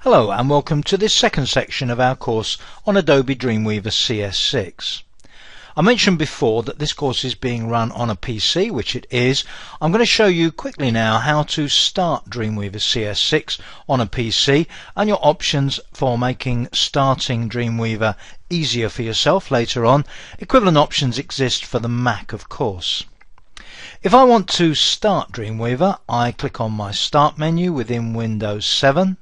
Hello and welcome to this second section of our course on Adobe Dreamweaver CS6. I mentioned before that this course is being run on a PC, which it is. I'm going to show you quickly now how to start Dreamweaver CS6 on a PC and your options for making starting Dreamweaver easier for yourself later on. Equivalent options exist for the Mac, of course. If I want to start Dreamweaver, I click on my Start menu within Windows 7.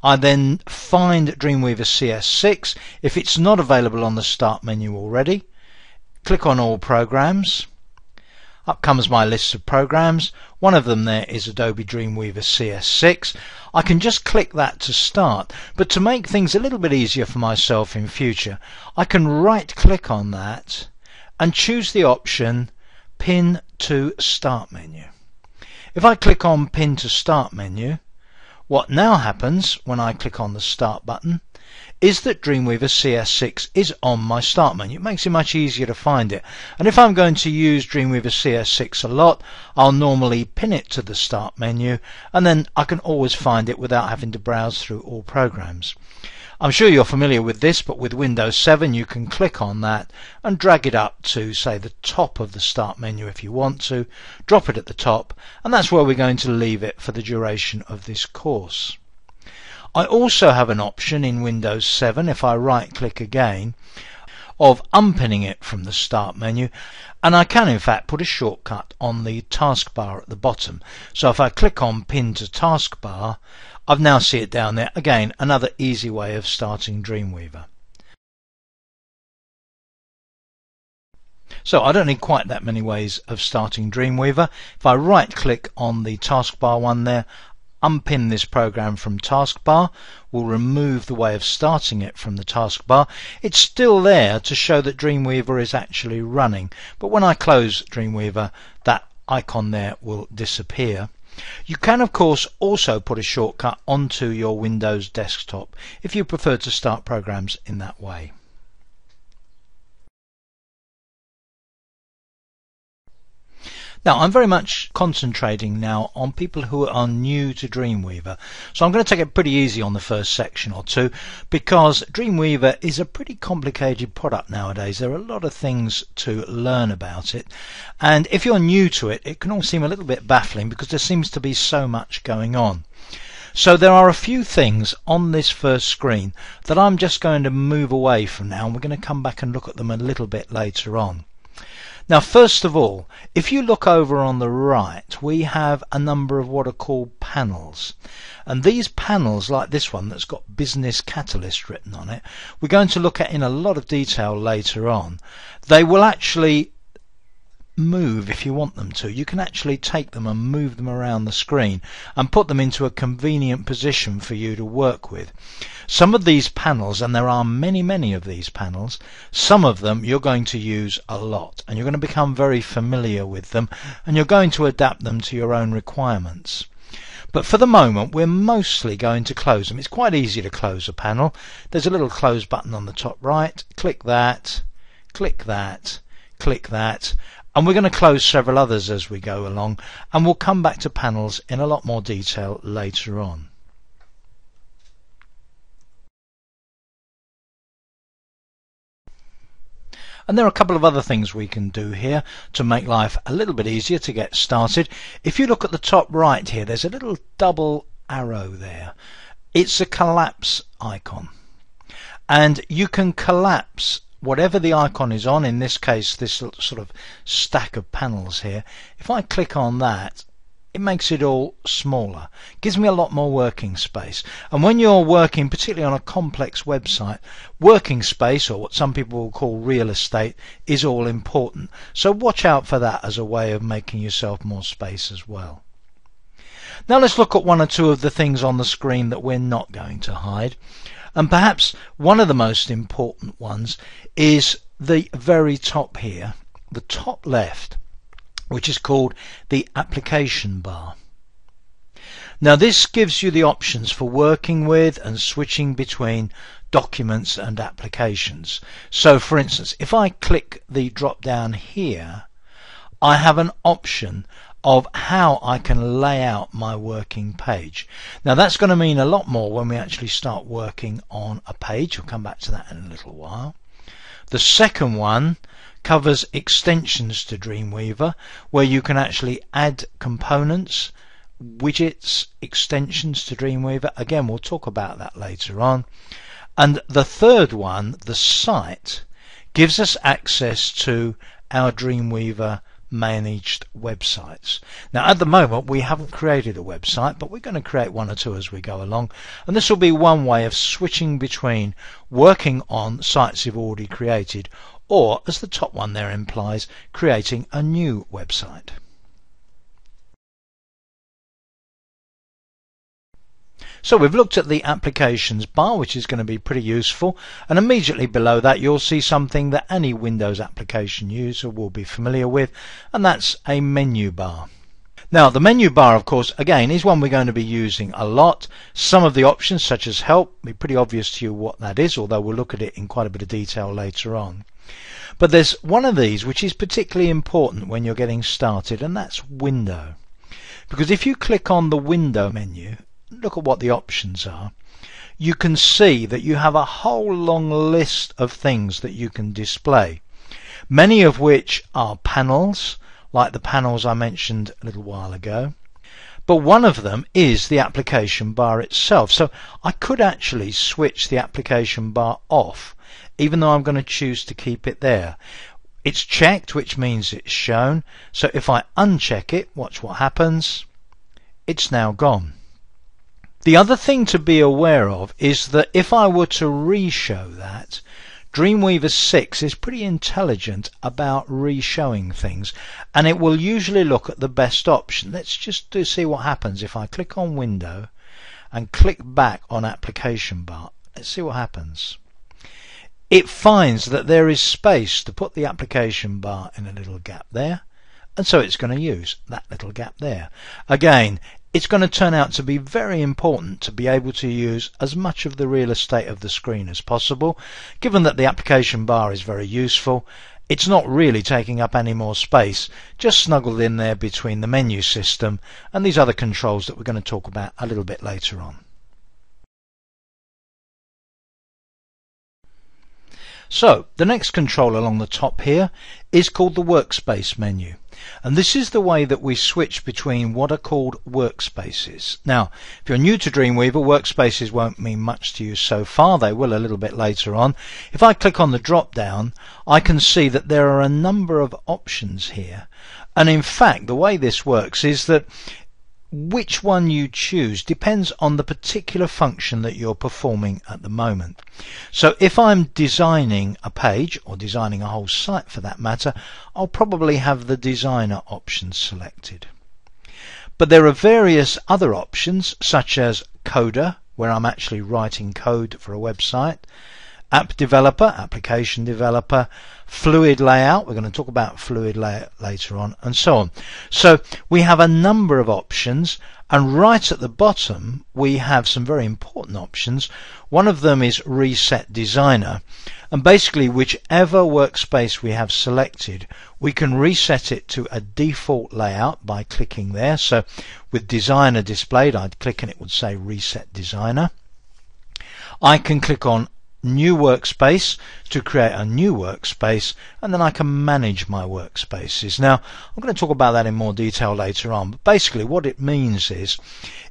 I then find Dreamweaver CS6. If it's not available on the Start menu already, click on All Programs. Up comes my list of programs. One of them there is Adobe Dreamweaver CS6. I can just click that to start, but to make things a little bit easier for myself in future, I can right click on that and choose the option Pin to Start Menu. If I click on Pin to Start Menu, what now happens when I click on the Start button is that Dreamweaver CS6 is on my Start menu. It makes it much easier to find it. And if I'm going to use Dreamweaver CS6 a lot, I'll normally pin it to the Start menu, and then I can always find it without having to browse through all programs. I'm sure you're familiar with this, but with Windows 7 you can click on that and drag it up to, say, the top of the Start menu if you want to, drop it at the top, and that's where we're going to leave it for the duration of this course. I also have an option in Windows 7, if I right click again, of unpinning it from the Start menu, and I can in fact put a shortcut on the Taskbar at the bottom. So if I click on Pin to Taskbar, I've now see it down there. Again, another easy way of starting Dreamweaver. So I don't need quite that many ways of starting Dreamweaver. If I right click on the Taskbar one there, unpin this program from Taskbar, we'll remove the way of starting it from the Taskbar. It's still there to show that Dreamweaver is actually running, but when I close Dreamweaver, that icon there will disappear. You can of course also put a shortcut onto your Windows desktop if you prefer to start programs in that way. Now, I'm very much concentrating now on people who are new to Dreamweaver, so I'm going to take it pretty easy on the first section or two, because Dreamweaver is a pretty complicated product nowadays. There are a lot of things to learn about it, and if you're new to it, it can all seem a little bit baffling because there seems to be so much going on. So there are a few things on this first screen that I'm just going to move away from now, and we're going to come back and look at them a little bit later on. Now, first of all, if you look over on the right, we have a number of what are called panels. And these panels, like this one that's got Business Catalyst written on it, we're going to look at in a lot of detail later on. They will actually move if you want them to. You can actually take them and move them around the screen and put them into a convenient position for you to work with. Some of these panels, and there are many of these panels, some of them you're going to use a lot and you're going to become very familiar with them, and you're going to adapt them to your own requirements. But for the moment we're mostly going to close them. It's quite easy to close a panel. There's a little close button on the top right. Click that, click that, click that, and we're going to close several others as we go along, and we'll come back to panels in a lot more detail later on. And there are a couple of other things we can do here to make life a little bit easier to get started. If you look at the top right here, there's a little double arrow there. It's a collapse icon, and you can collapse whatever the icon is on, in this case this sort of stack of panels here. If I click on that, it makes it all smaller, gives me a lot more working space. And when you're working particularly on a complex website, working space, or what some people will call real estate, is all important. So watch out for that as a way of making yourself more space as well. Now let's look at one or two of the things on the screen that we're not going to hide. And perhaps one of the most important ones is the very top here, the top left, which is called the application bar. Now this gives you the options for working with and switching between documents and applications. So for instance, if I click the drop down here, I have an option of how I can lay out my working page. Now that's going to mean a lot more when we actually start working on a page. We'll come back to that in a little while. The second one covers extensions to Dreamweaver, where you can actually add components, widgets, extensions to Dreamweaver. Again, we'll talk about that later on. And the third one, the site, gives us access to our Dreamweaver managed websites. Now at the moment we haven't created a website, but we're going to create one or two as we go along, and this will be one way of switching between working on sites you've already created, or, as the top one there implies, creating a new website. So we've looked at the applications bar, which is going to be pretty useful, and immediately below that you'll see something that any Windows application user will be familiar with, and that's a menu bar. Now the menu bar, of course, again is one we're going to be using a lot. Some of the options, such as help, will be pretty obvious to you what that is, although we'll look at it in quite a bit of detail later on. But there's one of these which is particularly important when you're getting started, and that's window. Because if you click on the window menu, look at what the options are, you can see that you have a whole long list of things that you can display, many of which are panels, like the panels I mentioned a little while ago. But one of them is the application bar itself. So I could actually switch the application bar off, even though I'm going to choose to keep it there. It's checked, which means it's shown. So if I uncheck it, watch what happens. It's now gone. The other thing to be aware of is that if I were to re-show that, Dreamweaver 6 is pretty intelligent about re-showing things, and it will usually look at the best option. Let's just see what happens if I click on Window and click back on Application Bar. Let's see what happens. It finds that there is space to put the application bar in a little gap there, and so it's going to use that little gap there. Again, it's going to turn out to be very important to be able to use as much of the real estate of the screen as possible. Given that the application bar is very useful, it's not really taking up any more space, just snuggled in there between the menu system and these other controls that we're going to talk about a little bit later on. So the next control along the top here is called the workspace menu, and this is the way that we switch between what are called workspaces. Now if you're new to Dreamweaver, workspaces won't mean much to you so far. They will a little bit later on. If I click on the drop down, I can see that there are a number of options here, and in fact the way this works is that which one you choose depends on the particular function that you're performing at the moment. So if I'm designing a page, or designing a whole site for that matter, I'll probably have the designer option selected. But there are various other options, such as coder, where I'm actually writing code for a website, app developer, application developer, fluid layout, we're going to talk about fluid layout later on, and so on. So we have a number of options, and right at the bottom we have some very important options. One of them is reset designer, and basically whichever workspace we have selected, we can reset it to a default layout by clicking there. So with designer displayed, I'd click and it would say reset designer. I can click on new workspace to create a new workspace, and then I can manage my workspaces. Now I'm going to talk about that in more detail later on, but basically what it means is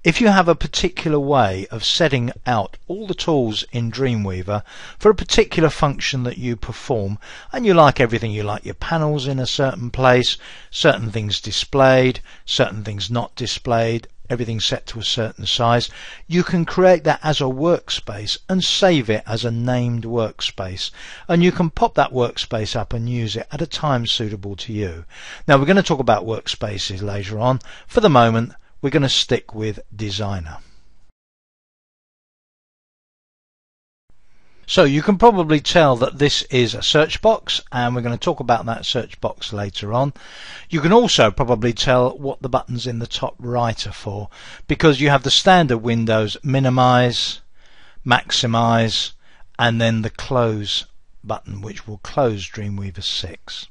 if you have a particular way of setting out all the tools in Dreamweaver for a particular function that you perform, and you like everything, you like your panels in a certain place, certain things displayed, certain things not displayed, everything set to a certain size, you can create that as a workspace and save it as a named workspace, and you can pop that workspace up and use it at a time suitable to you. Now we're going to talk about workspaces later on. For the moment we're going to stick with designer. So you can probably tell that this is a search box, and we're going to talk about that search box later on. You can also probably tell what the buttons in the top right are for, because you have the standard windows, minimize, maximize, and then the close button, which will close Dreamweaver 6.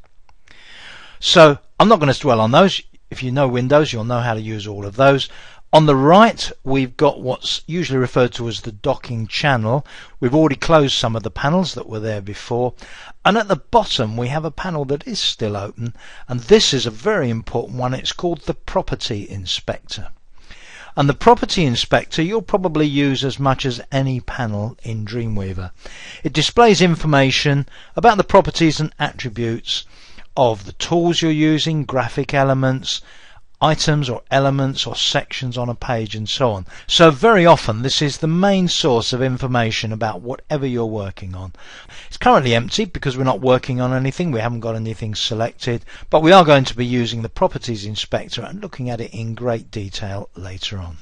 So I'm not going to dwell on those. If you know Windows, you'll know how to use all of those. On the right, we've got what's usually referred to as the docking channel. We've already closed some of the panels that were there before. And at the bottom, we have a panel that is still open. And this is a very important one. It's called the Property Inspector. And the Property Inspector you'll probably use as much as any panel in Dreamweaver. It displays information about the properties and attributes of the tools you're using, graphic elements, items or elements or sections on a page, and so on. So very often this is the main source of information about whatever you're working on. It's currently empty because we're not working on anything, we haven't got anything selected, but we are going to be using the Properties Inspector and looking at it in great detail later on.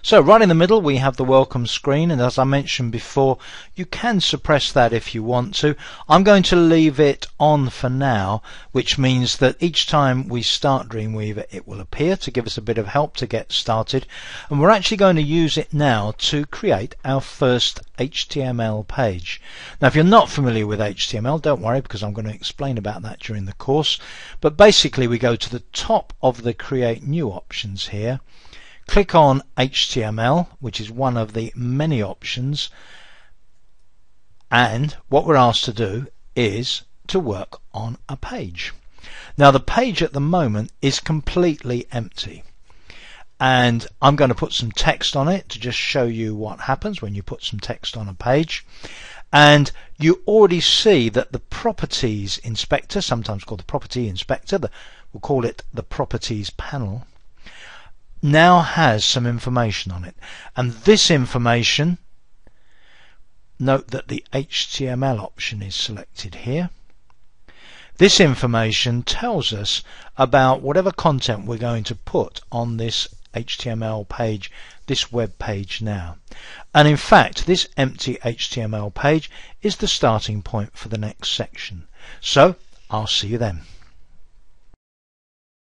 So right in the middle we have the welcome screen, and as I mentioned before, you can suppress that if you want to. I'm going to leave it on for now, which means that each time we start Dreamweaver it will appear to give us a bit of help to get started, and we're actually going to use it now to create our first HTML page. Now if you're not familiar with HTML, don't worry, because I'm going to explain about that during the course, but basically we go to the top of the Create New options here, click on HTML, which is one of the many options, and what we're asked to do is to work on a page. Now the page at the moment is completely empty, and I'm going to put some text on it to just show you what happens when you put some text on a page. And you already see that the Properties Inspector, sometimes called the Property Inspector, we'll call it the Properties panel, now has some information on it. And this information, note that the HTML option is selected here. This information tells us about whatever content we're going to put on this HTML page, this web page now. And in fact, this empty HTML page is the starting point for the next section. So I'll see you then.